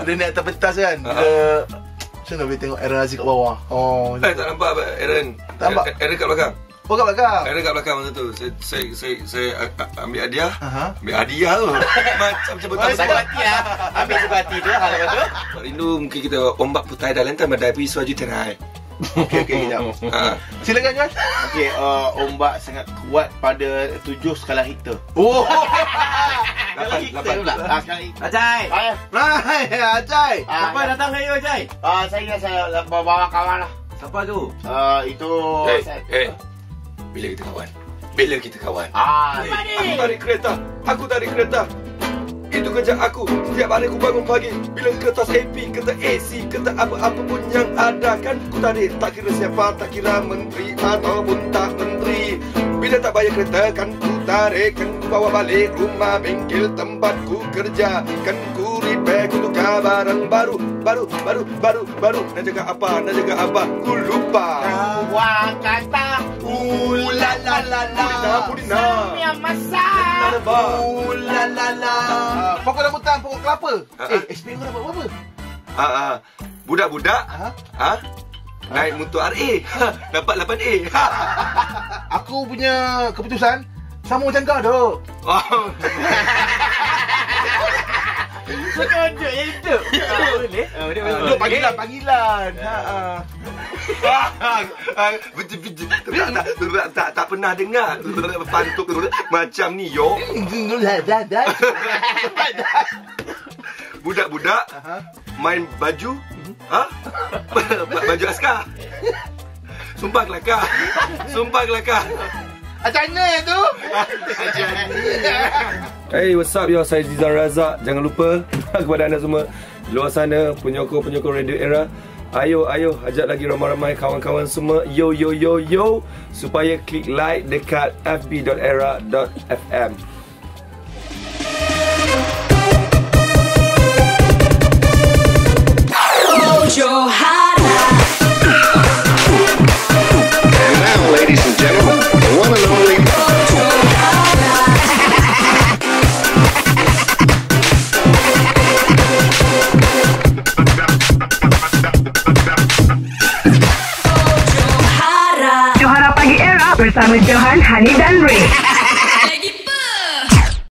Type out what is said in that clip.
Dia naik atas pentas kan. Bila macam mana boleh tengok Aaron Aziz kat bawah? Tak nampak Aaron. Tak nampak? Aaron kat belakang. Oh, kat belakang? Aaron kat belakang masa tu. Saya ambil hadiah. Ambil hadiah tu. Macam betul. Sakit hati lah. Ambil suka hati tu hal lepas tu. Tak rindu mungkin kita ombak putai dalam tan badai pi suaju terai. Okey, kejap. Silakan Johan. Okey, ombak sangat kuat pada 7 skala Richter. Oh. Skala Richter pula. Skala Richter. Ajay. Hai, Ajay. Siapa datang saya Ajay? Saya bawa kawan lah. Siapa tu? Itu Bila kita kawan? Bila kita kawan? Ni. Aku tarik kereta. Itu kerja aku. Setiap hari aku bangun pagi. Bila kertas AP, kereta AC, kereta apa-apa pun yang ada kan ku tarik. Tak kira siapa, tak kira menteri ataupun tak menteri. Bila tak bayar kereta kan ku tarik. Kan ku bawa balik rumah bengkel tempat ku kerja. Kan ku repair, ku tukar barang baru. Nak jaga apa, ku lupa. Wah kata La la la la. Pudina. Semia masak. La la la. Pokok rambutan, pokok kelapa. SP kau dapat berapa? Budak-budak. Naik motor RA. Dapat 8A. Aku punya keputusan sama macam kau tu. Sekejap yang itu. Boleh? Duk panggilan. Tak pernah dengar pantuk macam ni yo. Budak-budak main baju baju askar. Sumpah kelakar. Macam mana tu? Hey, what's up yo? Saya Zizan Razak. Jangan lupa kepada anda semua luar sana, penyokong Radio Era, ayo ajak lagi ramai-ramai kawan-kawan semua. Yo supaya klik like dekat fb.era.fm. And now, ladies and gentlemen, the one and only Johara Pagi Era bersama Johan, Hanif dan Ray.